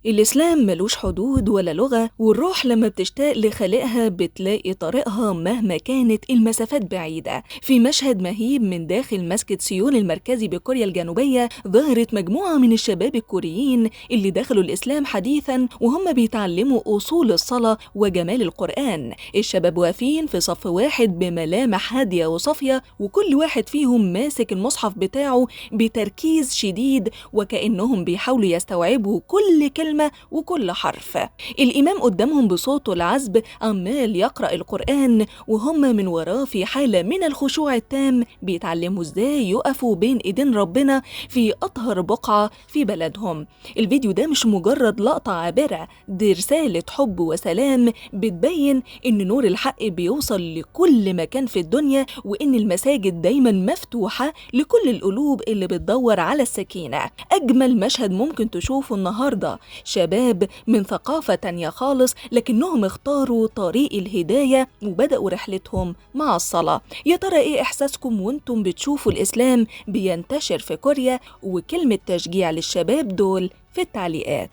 الإسلام ملوش حدود ولا لغة، والروح لما بتشتاق لخالقها بتلاقي طريقها مهما كانت المسافات بعيدة. في مشهد مهيب من داخل مسجد سيول المركزي بكوريا الجنوبية، ظهرت مجموعة من الشباب الكوريين اللي دخلوا الإسلام حديثا وهم بيتعلموا أصول الصلاة وجمال القرآن. الشباب واقفين في صف واحد بملامح هادية وصافية، وكل واحد فيهم ماسك المصحف بتاعه بتركيز شديد، وكأنهم بيحاولوا يستوعبوا كل كلمة وكل حرف. الإمام قدامهم بصوته العذب عمال يقرأ القرآن، وهم من وراه في حالة من الخشوع التام بيتعلموا ازاي يقفوا بين ايدين ربنا في أطهر بقعة في بلدهم. الفيديو ده مش مجرد لقطة عابرة، دي رسالة حب وسلام بتبين إن نور الحق بيوصل لكل مكان في الدنيا، وإن المساجد دايما مفتوحة لكل القلوب اللي بتدور على السكينة. أجمل مشهد ممكن تشوفه النهاردة شباب من ثقافة تانية خالص، لكنهم اختاروا طريق الهداية وبدأوا رحلتهم مع الصلاة. يا ترى ايه احساسكم وانتم بتشوفوا الإسلام بينتشر في كوريا؟ وكلمة تشجيع للشباب دول في التعليقات.